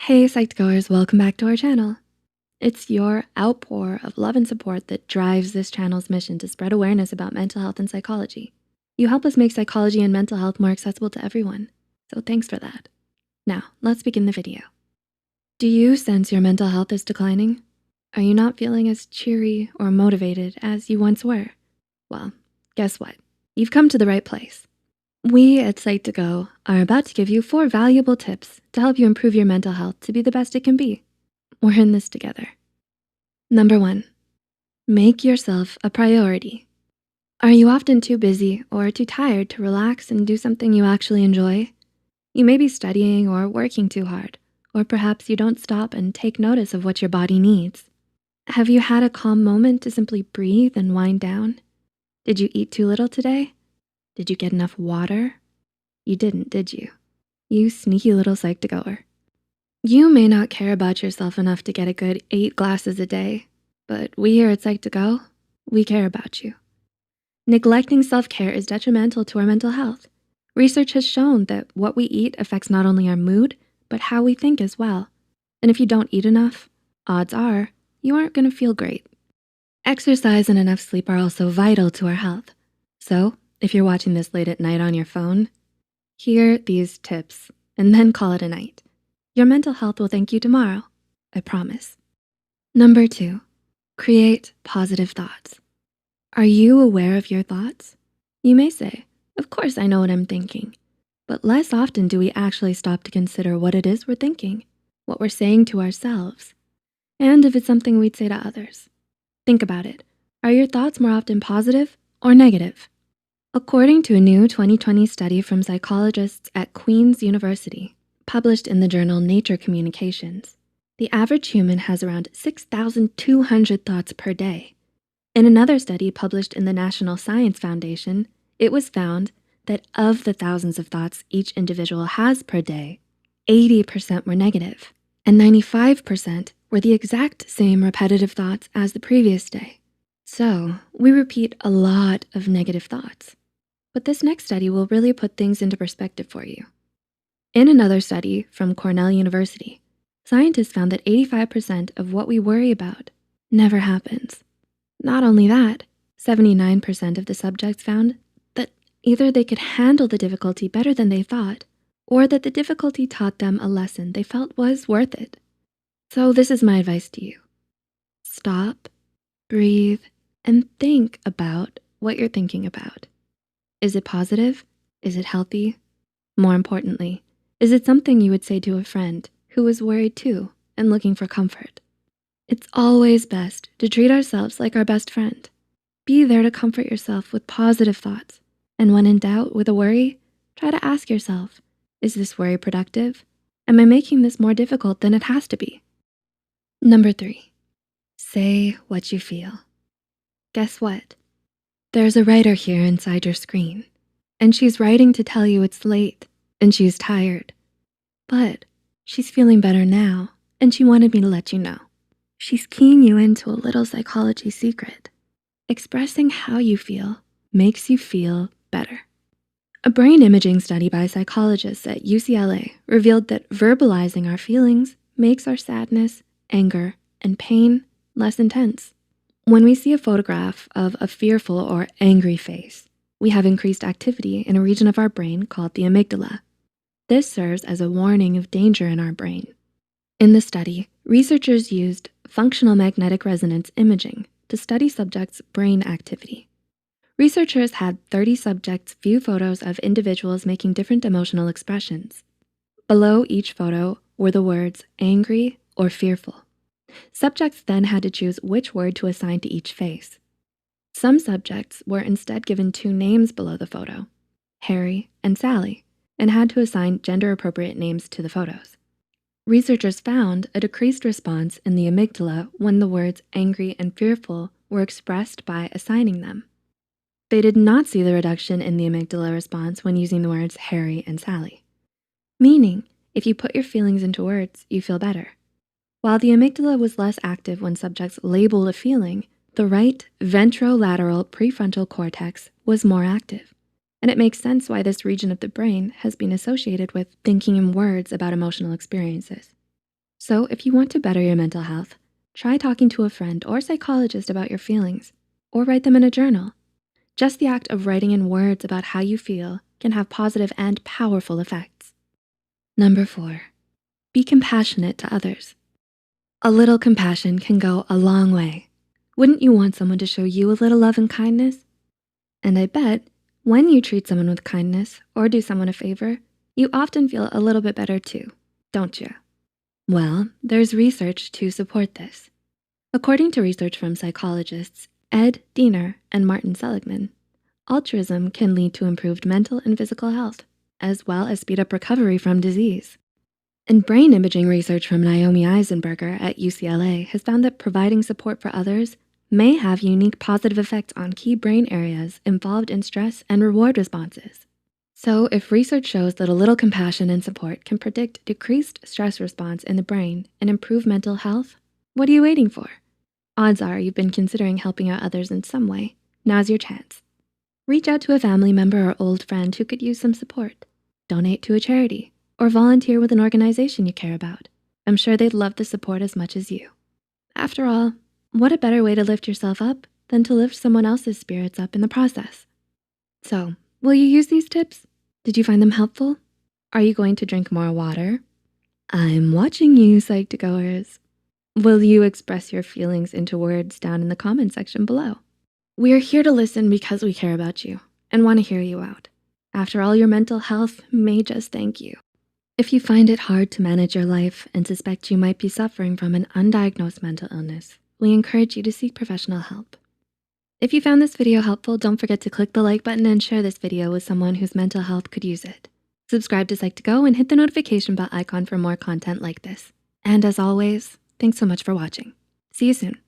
Hey Psych2Goers, welcome back to our channel. It's your outpour of love and support that drives this channel's mission to spread awareness about mental health and psychology. You help us make psychology and mental health more accessible to everyone, so thanks for that. Now, let's begin the video. Do you sense your mental health is declining? Are you not feeling as cheery or motivated as you once were? Well, guess what? You've come to the right place. We at Psych2Go are about to give you 4 valuable tips to help you improve your mental health to be the best it can be. We're in this together. Number 1, make yourself a priority. Are you often too busy or too tired to relax and do something you actually enjoy? You may be studying or working too hard, or perhaps you don't stop and take notice of what your body needs. Have you had a calm moment to simply breathe and wind down? Did you eat too little today? Did you get enough water? You didn't, did you? You sneaky little Psych2Goer. You may not care about yourself enough to get a good 8 glasses a day, but we here at Psych2Go, we care about you. Neglecting self-care is detrimental to our mental health. Research has shown that what we eat affects not only our mood, but how we think as well. And if you don't eat enough, odds are you aren't gonna feel great. Exercise and enough sleep are also vital to our health. So if you're watching this late at night on your phone, hear these tips and then call it a night. Your mental health will thank you tomorrow, I promise. Number 2, create positive thoughts. Are you aware of your thoughts? You may say, of course I know what I'm thinking, but less often do we actually stop to consider what it is we're thinking, what we're saying to ourselves, and if it's something we'd say to others. Think about it. Are your thoughts more often positive or negative? According to a new 2020 study from psychologists at Queen's University, published in the journal Nature Communications, the average human has around 6,200 thoughts per day. In another study published in the National Science Foundation, it was found that of the thousands of thoughts each individual has per day, 80% were negative, and 95% were the exact same repetitive thoughts as the previous day. So we repeat a lot of negative thoughts. But this next study will really put things into perspective for you. In another study from Cornell University, scientists found that 85% of what we worry about never happens. Not only that, 79% of the subjects found that either they could handle the difficulty better than they thought, or that the difficulty taught them a lesson they felt was worth it. So this is my advice to you. Stop, breathe, and think about what you're thinking about. Is it positive? Is it healthy? More importantly, is it something you would say to a friend who is worried too and looking for comfort? It's always best to treat ourselves like our best friend. Be there to comfort yourself with positive thoughts. And when in doubt with a worry, try to ask yourself, is this worry productive? Am I making this more difficult than it has to be? Number 3, say what you feel. Guess what? There's a writer here inside your screen, and she's writing to tell you it's late and she's tired. But she's feeling better now, and she wanted me to let you know. She's keying you into a little psychology secret. Expressing how you feel makes you feel better. A brain imaging study by psychologists at UCLA revealed that verbalizing our feelings makes our sadness, anger, and pain less intense. When we see a photograph of a fearful or angry face, we have increased activity in a region of our brain called the amygdala. This serves as a warning of danger in our brain. In the study, researchers used functional magnetic resonance imaging to study subjects' brain activity. Researchers had 30 subjects view photos of individuals making different emotional expressions. Below each photo were the words angry or fearful. Subjects then had to choose which word to assign to each face. Some subjects were instead given 2 names below the photo, Harry and Sally, and had to assign gender-appropriate names to the photos. Researchers found a decreased response in the amygdala when the words angry and fearful were expressed by assigning them. They did not see the reduction in the amygdala response when using the words Harry and Sally, meaning if you put your feelings into words, you feel better. While the amygdala was less active when subjects labeled a feeling, the right ventrolateral prefrontal cortex was more active. And it makes sense why this region of the brain has been associated with thinking in words about emotional experiences. So if you want to better your mental health, try talking to a friend or psychologist about your feelings, or write them in a journal. Just the act of writing in words about how you feel can have positive and powerful effects. Number 4, be compassionate to others. A little compassion can go a long way. Wouldn't you want someone to show you a little love and kindness? And I bet when you treat someone with kindness or do someone a favor, you often feel a little bit better too, don't you? Well, there's research to support this. According to research from psychologists Ed Diener and Martin Seligman, altruism can lead to improved mental and physical health, as well as speed up recovery from disease. And brain imaging research from Naomi Eisenberger at UCLA has found that providing support for others may have unique positive effects on key brain areas involved in stress and reward responses. So if research shows that a little compassion and support can predict decreased stress response in the brain and improve mental health, what are you waiting for? Odds are you've been considering helping out others in some way. Now's your chance. Reach out to a family member or old friend who could use some support. Donate to a charity or volunteer with an organization you care about. I'm sure they'd love the support as much as you. After all, what a better way to lift yourself up than to lift someone else's spirits up in the process. So, will you use these tips? Did you find them helpful? Are you going to drink more water? I'm watching you, Psych2Goers. Will you express your feelings into words down in the comment section below? We're here to listen because we care about you and want to hear you out. After all, your mental health may just thank you. If you find it hard to manage your life and suspect you might be suffering from an undiagnosed mental illness, we encourage you to seek professional help. If you found this video helpful, don't forget to click the like button and share this video with someone whose mental health could use it. Subscribe to Psych2Go and hit the notification bell icon for more content like this. And as always, thanks so much for watching. See you soon.